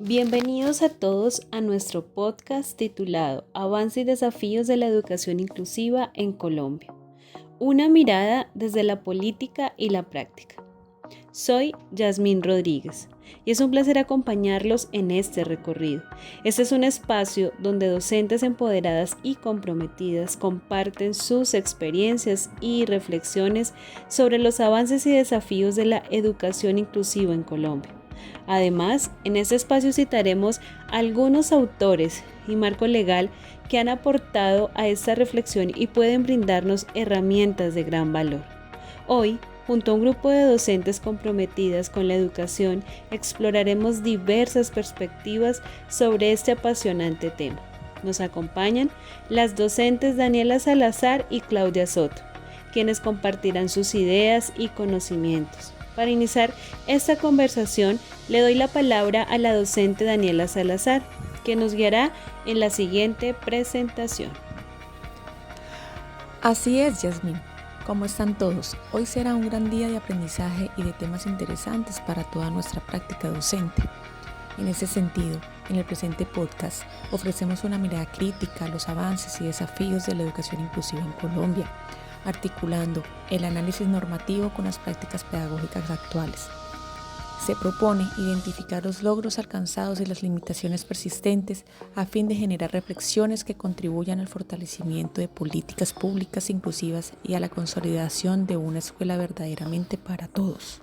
Bienvenidos a todos a nuestro podcast titulado Avance y desafíos de la educación inclusiva en Colombia. Una mirada desde la política y la práctica. Soy Yasmín Rodríguez y es un placer acompañarlos en este recorrido. Este es un espacio donde docentes empoderadas y comprometidas comparten sus experiencias y reflexiones sobre los avances y desafíos de la educación inclusiva en Colombia. Además, en este espacio citaremos algunos autores y marco legal que han aportado a esta reflexión y pueden brindarnos herramientas de gran valor. Hoy, junto a un grupo de docentes comprometidas con la educación, exploraremos diversas perspectivas sobre este apasionante tema. Nos acompañan las docentes Daniela Salazar y Claudia Soto, quienes compartirán sus ideas y conocimientos. Para iniciar esta conversación, le doy la palabra a la docente Daniela Salazar, que nos guiará en la siguiente presentación. Así es, Yasmín. ¿Cómo están todos? Hoy será un gran día de aprendizaje y de temas interesantes para toda nuestra práctica docente. En ese sentido, en el presente podcast ofrecemos una mirada crítica a los avances y desafíos de la educación inclusiva en Colombia, articulando el análisis normativo con las prácticas pedagógicas actuales. Se propone identificar los logros alcanzados y las limitaciones persistentes a fin de generar reflexiones que contribuyan al fortalecimiento de políticas públicas inclusivas y a la consolidación de una escuela verdaderamente para todos.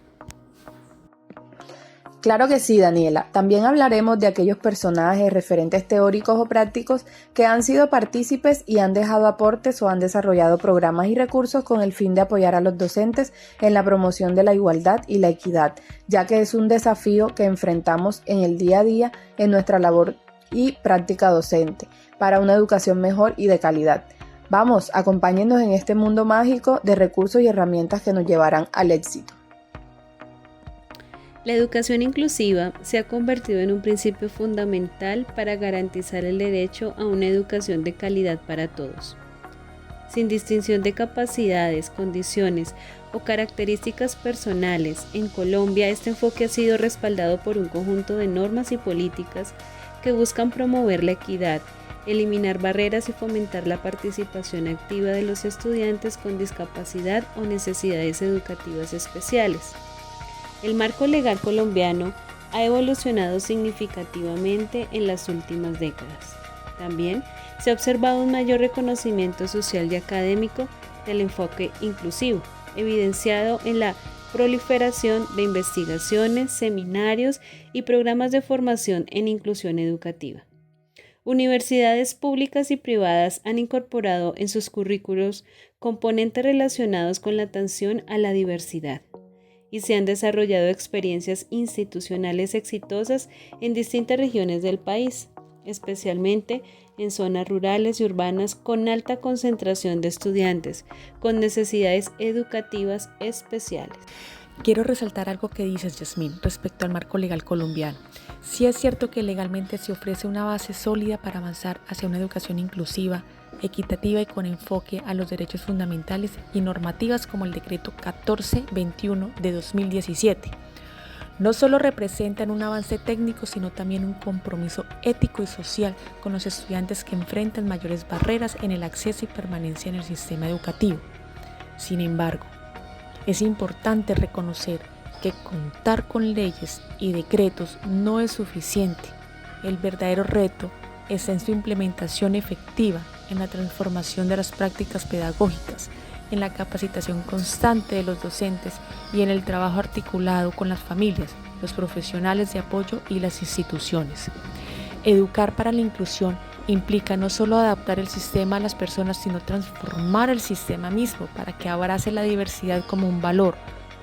Claro que sí, Daniela. También hablaremos de aquellos personajes, referentes teóricos o prácticos que han sido partícipes y han dejado aportes o han desarrollado programas y recursos con el fin de apoyar a los docentes en la promoción de la igualdad y la equidad, ya que es un desafío que enfrentamos en el día a día en nuestra labor y práctica docente para una educación mejor y de calidad. Vamos, acompáñennos en este mundo mágico de recursos y herramientas que nos llevarán al éxito. La educación inclusiva se ha convertido en un principio fundamental para garantizar el derecho a una educación de calidad para todos. Sin distinción de capacidades, condiciones o características personales, en Colombia este enfoque ha sido respaldado por un conjunto de normas y políticas que buscan promover la equidad, eliminar barreras y fomentar la participación activa de los estudiantes con discapacidad o necesidades educativas especiales. El marco legal colombiano ha evolucionado significativamente en las últimas décadas. También se ha observado un mayor reconocimiento social y académico del enfoque inclusivo, evidenciado en la proliferación de investigaciones, seminarios y programas de formación en inclusión educativa. Universidades públicas y privadas han incorporado en sus currículos componentes relacionados con la atención a la diversidad, y se han desarrollado experiencias institucionales exitosas en distintas regiones del país, especialmente en zonas rurales y urbanas con alta concentración de estudiantes con necesidades educativas especiales. Quiero resaltar algo que dices, Yasmín, respecto al marco legal colombiano. Sí es cierto que legalmente se ofrece una base sólida para avanzar hacia una educación inclusiva, equitativa y con enfoque a los derechos fundamentales y normativas como el Decreto 1421 de 2017. No solo representan un avance técnico, sino también un compromiso ético y social con los estudiantes que enfrentan mayores barreras en el acceso y permanencia en el sistema educativo. Sin embargo, es importante reconocer que contar con leyes y decretos no es suficiente. El verdadero reto es en su implementación efectiva, en la transformación de las prácticas pedagógicas, en la capacitación constante de los docentes y en el trabajo articulado con las familias, los profesionales de apoyo y las instituciones. Educar para la inclusión implica no solo adaptar el sistema a las personas, sino transformar el sistema mismo para que abrace la diversidad como un valor.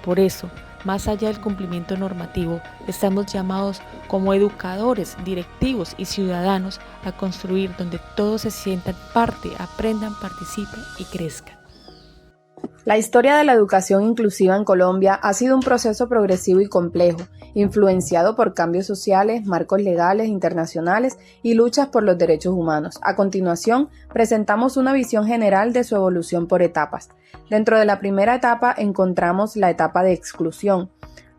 Por eso, más allá del cumplimiento normativo, estamos llamados como educadores, directivos y ciudadanos a construir donde todos se sientan parte, aprendan, participen y crezcan. La historia de la educación inclusiva en Colombia ha sido un proceso progresivo y complejo, influenciado por cambios sociales, marcos legales internacionales y luchas por los derechos humanos. A continuación, presentamos una visión general de su evolución por etapas. Dentro de la primera etapa encontramos la etapa de exclusión.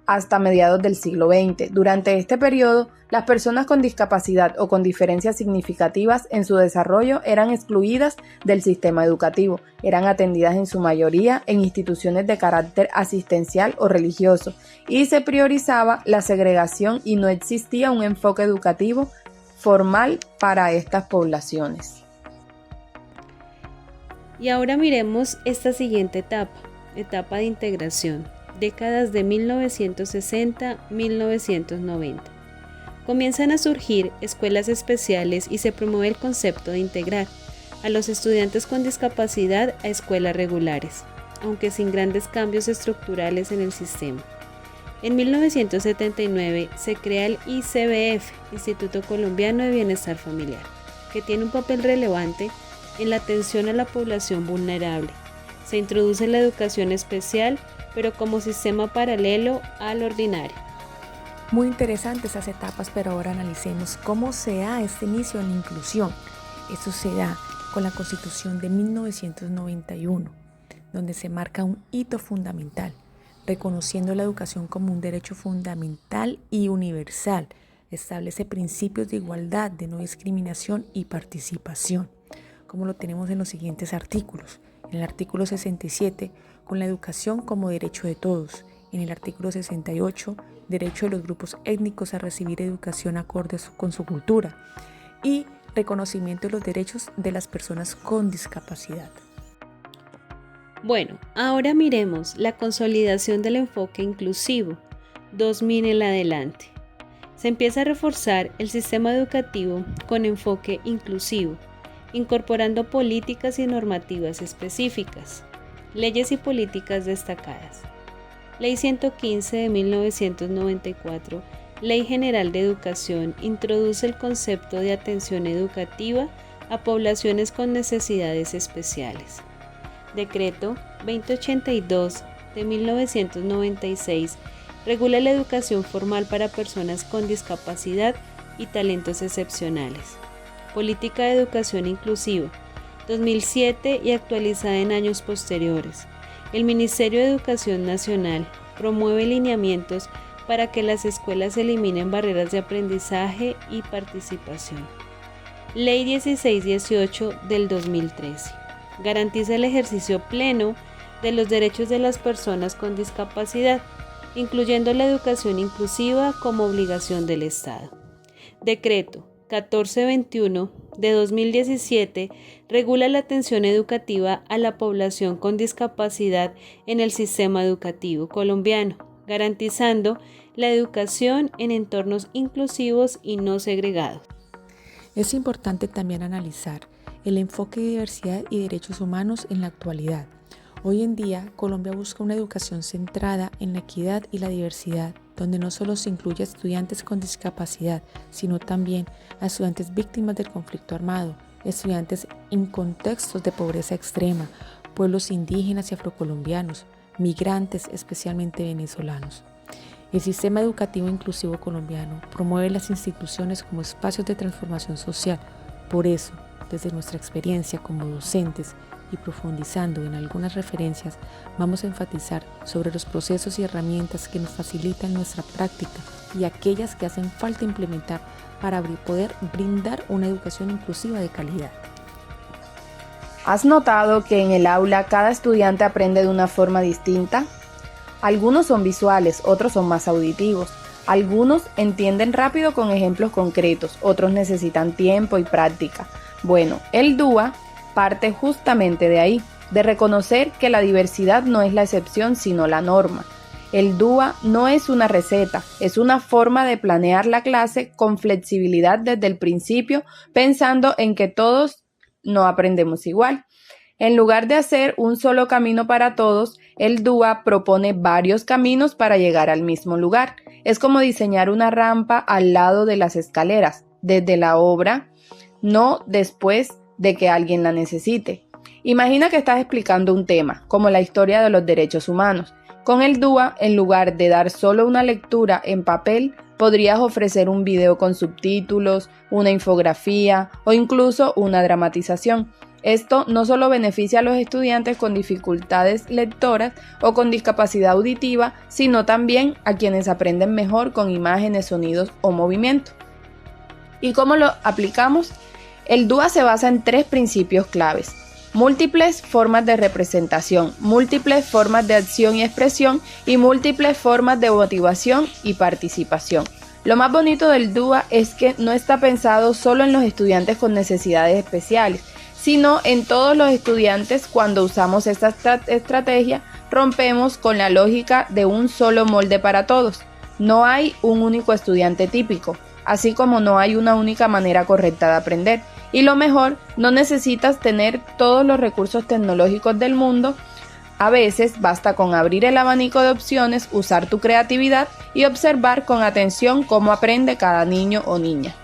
hasta mediados del siglo XX. Durante este periodo, las personas con discapacidad o con diferencias significativas en su desarrollo eran excluidas del sistema educativo, eran atendidas en su mayoría en instituciones de carácter asistencial o religioso, y se priorizaba la segregación y no existía un enfoque educativo formal para estas poblaciones. Y ahora miremos esta siguiente etapa de integración, décadas de 1960-1990. Comienzan a surgir escuelas especiales y se promueve el concepto de integrar a los estudiantes con discapacidad a escuelas regulares, aunque sin grandes cambios estructurales en el sistema. En 1979 se crea el ICBF, Instituto Colombiano de Bienestar Familiar, que tiene un papel relevante en la atención a la población vulnerable. Se introduce la educación especial, pero como sistema paralelo al ordinario. Muy interesantes esas etapas, pero ahora analicemos cómo se da este inicio en la inclusión. Esto se da con la Constitución de 1991, donde se marca un hito fundamental, reconociendo la educación como un derecho fundamental y universal. Establece principios de igualdad, de no discriminación y participación, como lo tenemos en los siguientes artículos. En el artículo 67, con la educación como derecho de todos. En el artículo 68, derecho de los grupos étnicos a recibir educación acorde con su cultura. Y reconocimiento de los derechos de las personas con discapacidad. Bueno, ahora miremos la consolidación del enfoque inclusivo, 2000 en adelante. Se empieza a reforzar el sistema educativo con enfoque inclusivo, incorporando políticas y normativas específicas, leyes y políticas destacadas. Ley 115 de 1994, Ley General de Educación, introduce el concepto de atención educativa a poblaciones con necesidades especiales. Decreto 2082 de 1996 regula la educación formal para personas con discapacidad y talentos excepcionales. Política de Educación Inclusiva, 2007 y actualizada en años posteriores. El Ministerio de Educación Nacional promueve lineamientos para que las escuelas eliminen barreras de aprendizaje y participación. Ley 1618 del 2013. Garantiza el ejercicio pleno de los derechos de las personas con discapacidad, incluyendo la educación inclusiva como obligación del Estado. Decreto 1421 de 2017 regula la atención educativa a la población con discapacidad en el sistema educativo colombiano, garantizando la educación en entornos inclusivos y no segregados. Es importante también analizar el enfoque de diversidad y derechos humanos en la actualidad. Hoy en día, Colombia busca una educación centrada en la equidad y la diversidad, donde no solo se incluye a estudiantes con discapacidad, sino también a estudiantes víctimas del conflicto armado, estudiantes en contextos de pobreza extrema, pueblos indígenas y afrocolombianos, migrantes, especialmente venezolanos. El sistema educativo inclusivo colombiano promueve las instituciones como espacios de transformación social. Por eso, desde nuestra experiencia como docentes y profundizando en algunas referencias, vamos a enfatizar sobre los procesos y herramientas que nos facilitan nuestra práctica y aquellas que hacen falta implementar para poder brindar una educación inclusiva de calidad. ¿Has notado que en el aula cada estudiante aprende de una forma distinta? Algunos son visuales, otros son más auditivos. Algunos entienden rápido con ejemplos concretos, otros necesitan tiempo y práctica. Bueno, el DUA parte justamente de ahí, de reconocer que la diversidad no es la excepción sino la norma. El DUA no es una receta, es una forma de planear la clase con flexibilidad desde el principio, pensando en que todos no aprendemos igual. En lugar de hacer un solo camino para todos, el DUA propone varios caminos para llegar al mismo lugar. Es como diseñar una rampa al lado de las escaleras, desde la obra, no después de que alguien la necesite. Imagina que estás explicando un tema, como la historia de los derechos humanos. Con el DUA, en lugar de dar solo una lectura en papel, podrías ofrecer un video con subtítulos, una infografía o incluso una dramatización. Esto no solo beneficia a los estudiantes con dificultades lectoras o con discapacidad auditiva, sino también a quienes aprenden mejor con imágenes, sonidos o movimiento. ¿Y cómo lo aplicamos? El DUA se basa en 3 principios claves: múltiples formas de representación, múltiples formas de acción y expresión y múltiples formas de motivación y participación. Lo más bonito del DUA es que no está pensado solo en los estudiantes con necesidades especiales, sino en todos los estudiantes. Cuando usamos esta estrategia, rompemos con la lógica de un solo molde para todos. No hay un único estudiante típico, así como no hay una única manera correcta de aprender. Y lo mejor, no necesitas tener todos los recursos tecnológicos del mundo. A veces basta con abrir el abanico de opciones, usar tu creatividad y observar con atención cómo aprende cada niño o niña.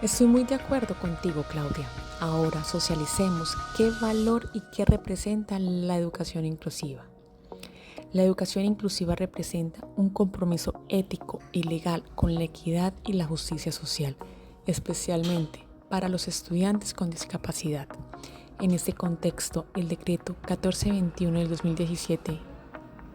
Estoy muy de acuerdo contigo, Claudia. Ahora socialicemos qué valor y qué representa la educación inclusiva. La educación inclusiva representa un compromiso ético y legal con la equidad y la justicia social, especialmente para los estudiantes con discapacidad. En este contexto, el decreto 1421 del 2017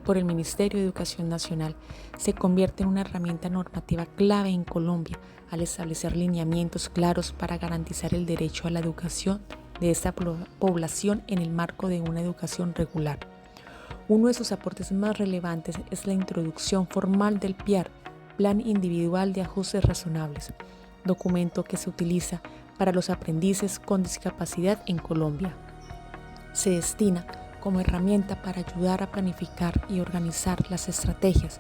por el Ministerio de Educación Nacional se convierte en una herramienta normativa clave en Colombia al establecer lineamientos claros para garantizar el derecho a la educación de esta población en el marco de una educación regular. Uno de sus aportes más relevantes es la introducción formal del PIAR, Plan Individual de Ajustes Razonables, documento que se utiliza para los aprendices con discapacidad en Colombia. Se destina como herramienta para ayudar a planificar y organizar las estrategias,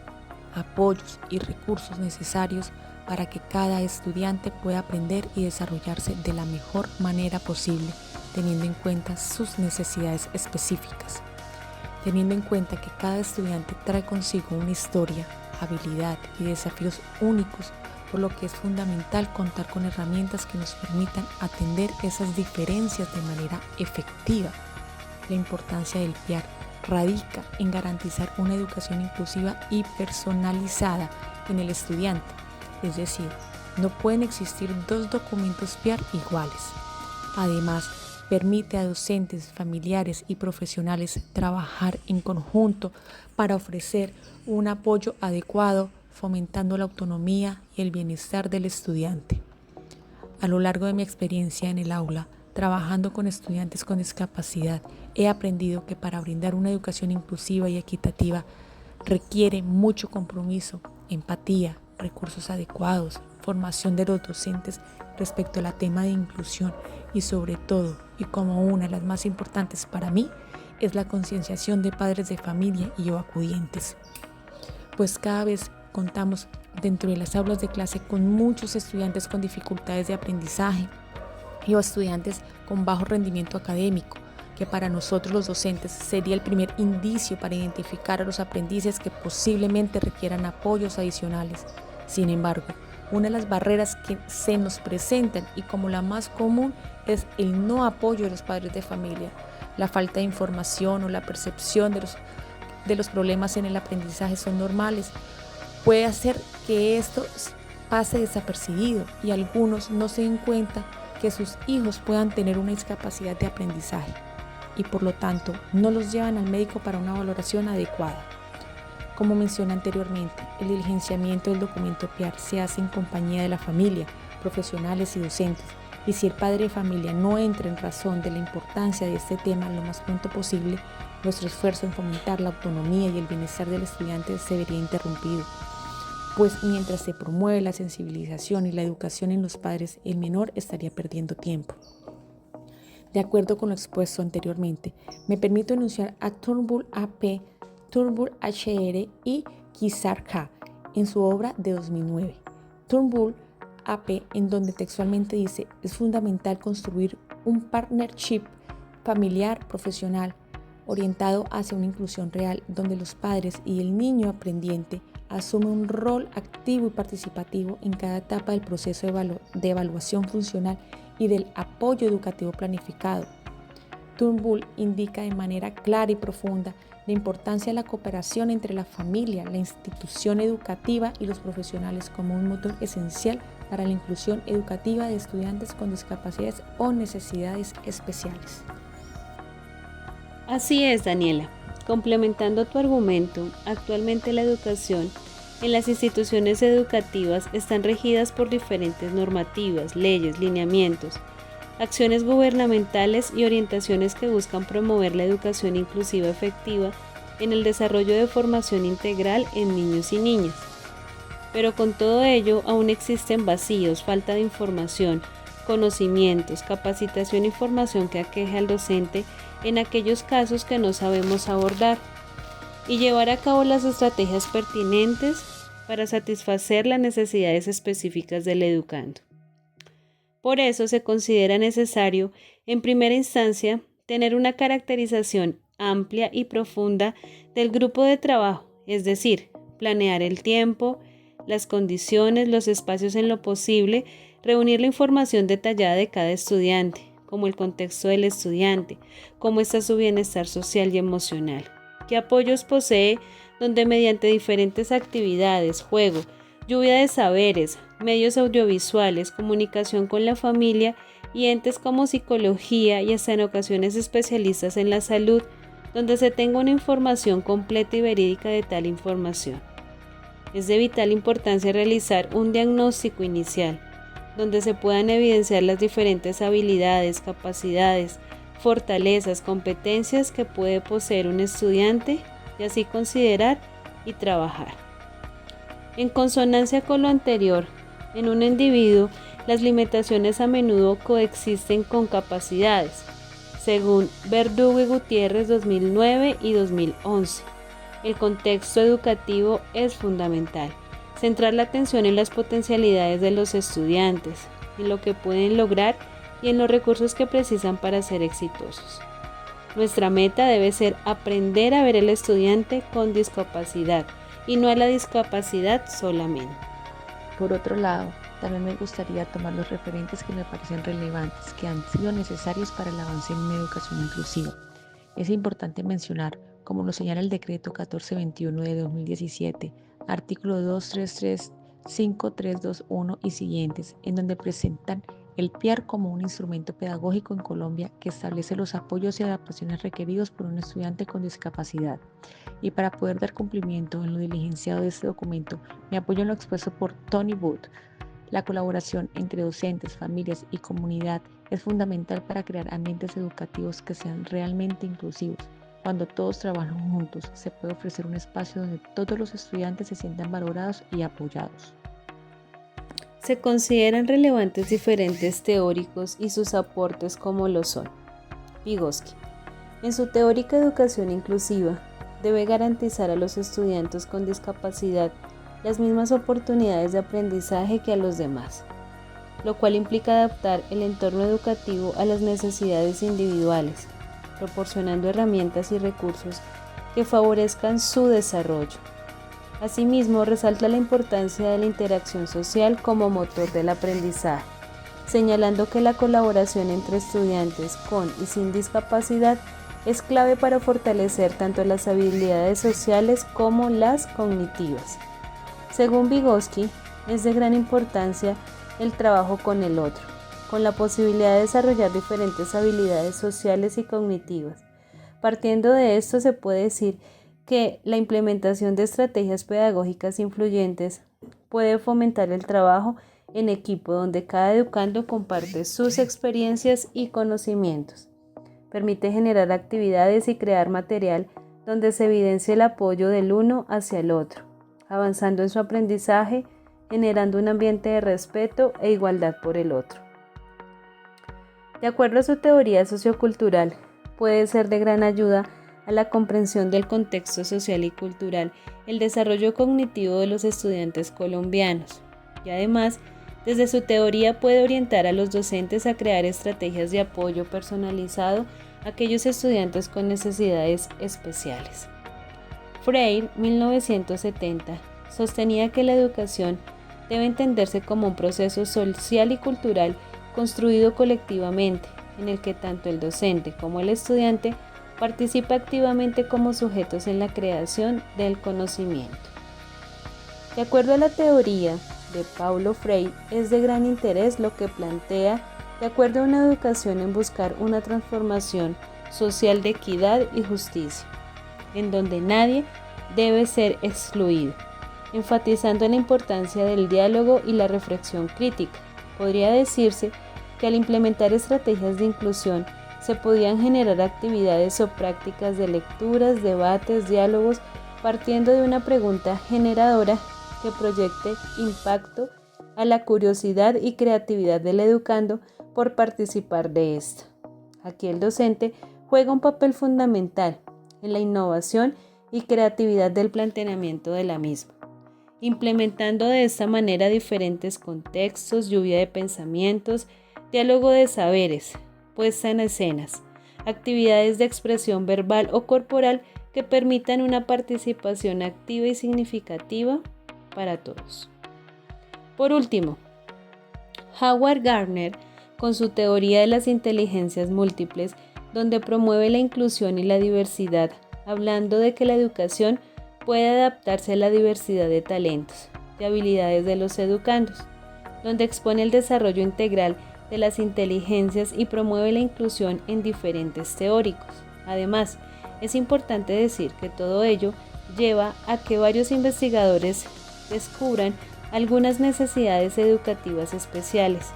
apoyos y recursos necesarios para que cada estudiante pueda aprender y desarrollarse de la mejor manera posible, teniendo en cuenta sus necesidades específicas. Teniendo en cuenta que cada estudiante trae consigo una historia, habilidad y desafíos únicos, por lo que es fundamental contar con herramientas que nos permitan atender esas diferencias de manera efectiva. La importancia del PIAR radica en garantizar una educación inclusiva y personalizada en el estudiante, es decir, no pueden existir 2 documentos PIAR iguales. Además, permite a docentes, familiares y profesionales trabajar en conjunto para ofrecer un apoyo adecuado, fomentando la autonomía y el bienestar del estudiante. A lo largo de mi experiencia en el aula, trabajando con estudiantes con discapacidad, he aprendido que para brindar una educación inclusiva y equitativa requiere mucho compromiso, empatía, recursos adecuados, formación de los docentes respecto al tema de inclusión y sobre todo, y como una de las más importantes para mí, es la concienciación de padres de familia y o acudientes. Pues cada vez contamos dentro de las aulas de clase con muchos estudiantes con dificultades de aprendizaje y o estudiantes con bajo rendimiento académico, que para nosotros los docentes sería el primer indicio para identificar a los aprendices que posiblemente requieran apoyos adicionales. Sin embargo, una de las barreras que se nos presentan y como la más común es el no apoyo de los padres de familia. La falta de información o la percepción de los problemas en el aprendizaje son normales. Puede hacer que esto pase desapercibido y algunos no se den cuenta que sus hijos puedan tener una discapacidad de aprendizaje y por lo tanto no los llevan al médico para una valoración adecuada. Como mencioné anteriormente, el diligenciamiento del documento PIAR se hace en compañía de la familia, profesionales y docentes, y si el padre de familia no entra en razón de la importancia de este tema lo más pronto posible, nuestro esfuerzo en fomentar la autonomía y el bienestar del estudiante se vería interrumpido. Pues mientras se promueve la sensibilización y la educación en los padres, el menor estaría perdiendo tiempo. De acuerdo con lo expuesto anteriormente, me permito enunciar a Turnbull A.P., Turnbull H.R. y Kizar K. en su obra de 2009. Turnbull A.P., en donde textualmente dice: es fundamental construir un partnership familiar profesional orientado hacia una inclusión real, donde los padres y el niño aprendiente asumen un rol activo y participativo en cada etapa del proceso de evaluación funcional y del apoyo educativo planificado. Turnbull indica de manera clara y profunda la importancia de la cooperación entre la familia, la institución educativa y los profesionales como un motor esencial para la inclusión educativa de estudiantes con discapacidades o necesidades especiales. Así es, Daniela. Complementando tu argumento, actualmente la educación en las instituciones educativas están regidas por diferentes normativas, leyes, lineamientos, acciones gubernamentales y orientaciones que buscan promover la educación inclusiva efectiva en el desarrollo de formación integral en niños y niñas. Pero con todo ello aún existen vacíos, falta de información, conocimientos, capacitación y formación que aqueja al docente en aquellos casos que no sabemos abordar y llevar a cabo las estrategias pertinentes para satisfacer las necesidades específicas del educando. Por eso se considera necesario, en primera instancia, tener una caracterización amplia y profunda del grupo de trabajo, es decir, planear el tiempo, las condiciones, los espacios en lo posible, reunir la información detallada de cada estudiante, como el contexto del estudiante, cómo está su bienestar social y emocional, qué apoyos posee, donde mediante diferentes actividades, juego, lluvia de saberes, medios audiovisuales, comunicación con la familia y entes como psicología y hasta en ocasiones especialistas en la salud, donde se tenga una información completa y verídica de tal información. Es de vital importancia realizar un diagnóstico inicial, donde se puedan evidenciar las diferentes habilidades, capacidades, fortalezas, competencias que puede poseer un estudiante y así considerar y trabajar. En consonancia con lo anterior, en un individuo, las limitaciones a menudo coexisten con capacidades, según Verdugo y Gutiérrez 2009 y 2011. El contexto educativo es fundamental. Centrar la atención en las potencialidades de los estudiantes, en lo que pueden lograr y en los recursos que precisan para ser exitosos. Nuestra meta debe ser aprender a ver al estudiante con discapacidad y no a la discapacidad solamente. Por otro lado, también me gustaría tomar los referentes que me parecen relevantes, que han sido necesarios para el avance en una educación inclusiva. Es importante mencionar, como lo señala el Decreto 1421 de 2017, artículo 233, 5321 y siguientes, en donde presentan el PIAR como un instrumento pedagógico en Colombia que establece los apoyos y adaptaciones requeridos por un estudiante con discapacidad. Y para poder dar cumplimiento en lo diligenciado de este documento, me apoyo en lo expuesto por Tony Booth. La colaboración entre docentes, familias y comunidad es fundamental para crear ambientes educativos que sean realmente inclusivos. Cuando todos trabajan juntos, se puede ofrecer un espacio donde todos los estudiantes se sientan valorados y apoyados. Se consideran relevantes diferentes teóricos y sus aportes como lo son. Vygotsky, en su teórica educación inclusiva, debe garantizar a los estudiantes con discapacidad las mismas oportunidades de aprendizaje que a los demás, lo cual implica adaptar el entorno educativo a las necesidades individuales, proporcionando herramientas y recursos que favorezcan su desarrollo. Asimismo, resalta la importancia de la interacción social como motor del aprendizaje, señalando que la colaboración entre estudiantes con y sin discapacidad es clave para fortalecer tanto las habilidades sociales como las cognitivas. Según Vygotsky, es de gran importancia el trabajo con el otro, con la posibilidad de desarrollar diferentes habilidades sociales y cognitivas. Partiendo de esto, se puede decir que la implementación de estrategias pedagógicas influyentes puede fomentar el trabajo en equipo donde cada educando comparte sus experiencias y conocimientos. Permite generar actividades y crear material donde se evidencie el apoyo del uno hacia el otro, avanzando en su aprendizaje, generando un ambiente de respeto e igualdad por el otro. De acuerdo a su teoría sociocultural, puede ser de gran ayuda a la comprensión del contexto social y cultural el desarrollo cognitivo de los estudiantes colombianos y además, desde su teoría puede orientar a los docentes a crear estrategias de apoyo personalizado a aquellos estudiantes con necesidades especiales. Freire, 1970, sostenía que la educación debe entenderse como un proceso social y cultural construido colectivamente, en el que tanto el docente como el estudiante participa activamente como sujetos en la creación del conocimiento. De acuerdo a la teoría de Paulo Freire, es de gran interés lo que plantea de acuerdo a una educación en buscar una transformación social de equidad y justicia, en donde nadie debe ser excluido, enfatizando la importancia del diálogo y la reflexión crítica. Podría decirse que al implementar estrategias de inclusión se podían generar actividades o prácticas de lecturas, debates, diálogos, partiendo de una pregunta generadora que proyecte impacto a la curiosidad y creatividad del educando por participar de esta. Aquí el docente juega un papel fundamental en la innovación y creatividad del planteamiento de la misma, implementando de esta manera diferentes contextos, lluvia de pensamientos, diálogo de saberes, puesta en escenas, actividades de expresión verbal o corporal que permitan una participación activa y significativa para todos. Por último, Howard Gardner, con su teoría de las inteligencias múltiples, donde promueve la inclusión y la diversidad, hablando de que la educación puede adaptarse a la diversidad de talentos, de habilidades de los educandos, donde expone el desarrollo integral de las inteligencias y promueve la inclusión en diferentes teóricos. Además, es importante decir que todo ello lleva a que varios investigadores descubran algunas necesidades educativas especiales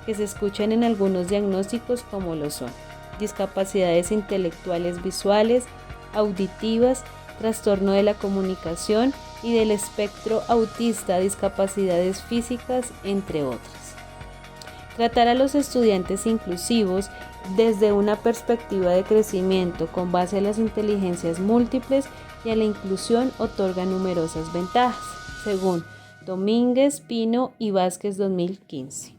que se escuchan en algunos diagnósticos, como lo son discapacidades intelectuales visuales, auditivas, trastorno de la comunicación y del espectro autista, discapacidades físicas, entre otras. Tratar a los estudiantes inclusivos desde una perspectiva de crecimiento con base a las inteligencias múltiples y a la inclusión otorga numerosas ventajas, según Domínguez, Pino y Vázquez 2015.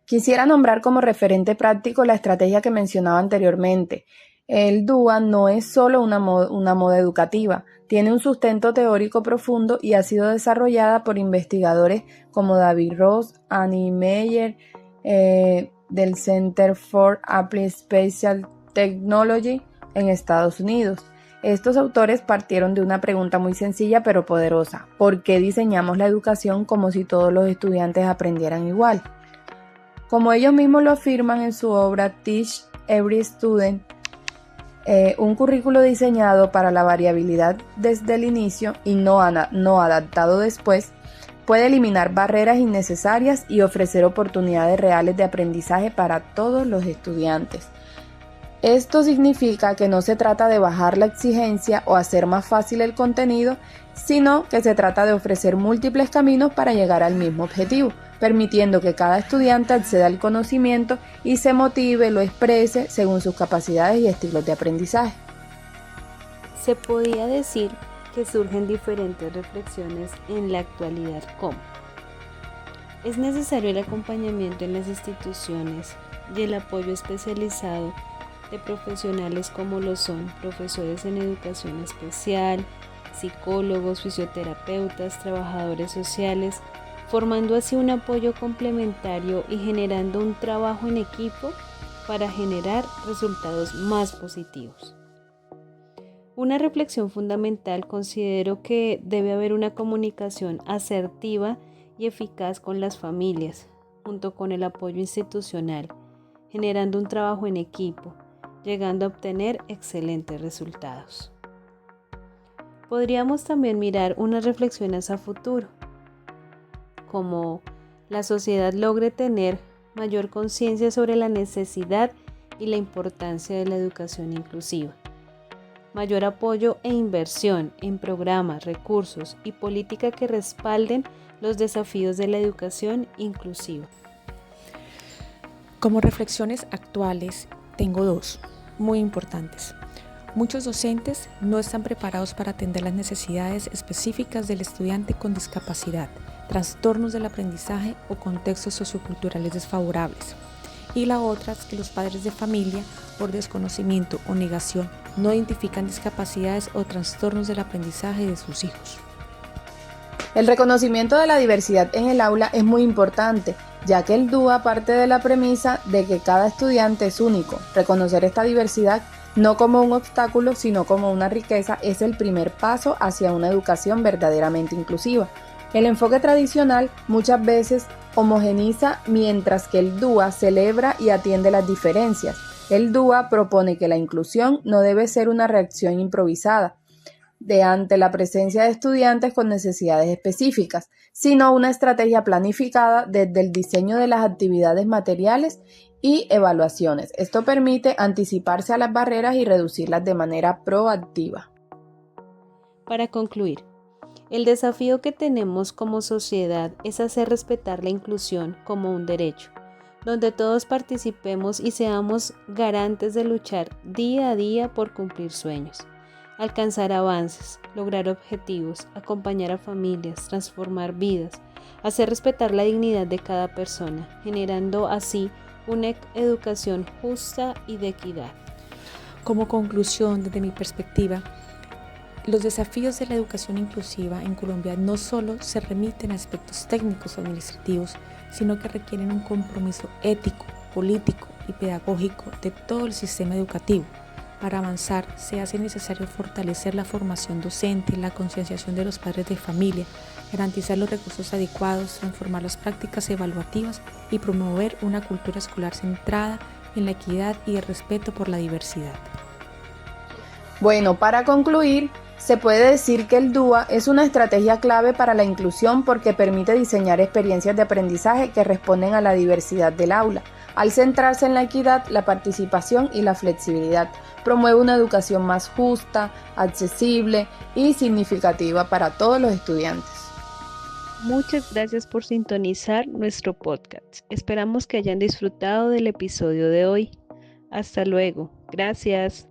Quisiera nombrar como referente práctico la estrategia que mencionaba anteriormente. El DUA no es solo una moda educativa, tiene un sustento teórico profundo y ha sido desarrollada por investigadores como David Ross, Annie Meyer, del Center for Applied Spatial Technology en Estados Unidos. Estos autores partieron de una pregunta muy sencilla pero poderosa: ¿por qué diseñamos la educación como si todos los estudiantes aprendieran igual? Como ellos mismos lo afirman en su obra Teach Every Student, un currículo diseñado para la variabilidad desde el inicio y no adaptado después, puede eliminar barreras innecesarias y ofrecer oportunidades reales de aprendizaje para todos los estudiantes. Esto significa que no se trata de bajar la exigencia o hacer más fácil el contenido, sino que se trata de ofrecer múltiples caminos para llegar al mismo objetivo, permitiendo que cada estudiante acceda al conocimiento y se motive, lo exprese según sus capacidades y estilos de aprendizaje. Se podría decir que surgen diferentes reflexiones en la actualidad como: es necesario el acompañamiento en las instituciones y el apoyo especializado de profesionales como lo son profesores en educación especial, psicólogos, fisioterapeutas, trabajadores sociales, formando así un apoyo complementario y generando un trabajo en equipo para generar resultados más positivos. Una reflexión fundamental: considero que debe haber una comunicación asertiva y eficaz con las familias, junto con el apoyo institucional, generando un trabajo en equipo, llegando a obtener excelentes resultados. Podríamos también mirar unas reflexiones a futuro, como la sociedad logre tener mayor conciencia sobre la necesidad y la importancia de la educación inclusiva, mayor apoyo e inversión en programas, recursos y política que respalden los desafíos de la educación inclusiva. Como reflexiones actuales, tengo dos muy importantes. Muchos docentes no están preparados para atender las necesidades específicas del estudiante con discapacidad, trastornos del aprendizaje o contextos socioculturales desfavorables. Y la otra es que los padres de familia, por desconocimiento o negación, no identifican discapacidades o trastornos del aprendizaje de sus hijos. El reconocimiento de la diversidad en el aula es muy importante, ya que el DUA parte de la premisa de que cada estudiante es único. Reconocer esta diversidad no como un obstáculo, sino como una riqueza, es el primer paso hacia una educación verdaderamente inclusiva. El enfoque tradicional muchas veces homogeniza, mientras que el DUA celebra y atiende las diferencias. El DUA propone que la inclusión no debe ser una reacción improvisada ante la presencia de estudiantes con necesidades específicas, sino una estrategia planificada desde el diseño de las actividades materiales y evaluaciones. Esto permite anticiparse a las barreras y reducirlas de manera proactiva. Para concluir, el desafío que tenemos como sociedad es hacer respetar la inclusión como un derecho, donde todos participemos y seamos garantes de luchar día a día por cumplir sueños, alcanzar avances, lograr objetivos, acompañar a familias, transformar vidas, hacer respetar la dignidad de cada persona, generando así una educación justa y de equidad. Como conclusión, desde mi perspectiva, los desafíos de la educación inclusiva en Colombia no solo se remiten a aspectos técnicos o administrativos, sino que requieren un compromiso ético, político y pedagógico de todo el sistema educativo. Para avanzar, se hace necesario fortalecer la formación docente, la concienciación de los padres de familia, garantizar los recursos adecuados, transformar las prácticas evaluativas y promover una cultura escolar centrada en la equidad y el respeto por la diversidad. Bueno, para concluir, se puede decir que el DUA es una estrategia clave para la inclusión porque permite diseñar experiencias de aprendizaje que responden a la diversidad del aula. Al centrarse en la equidad, la participación y la flexibilidad, promueve una educación más justa, accesible y significativa para todos los estudiantes. Muchas gracias por sintonizar nuestro podcast. Esperamos que hayan disfrutado del episodio de hoy. Hasta luego. Gracias.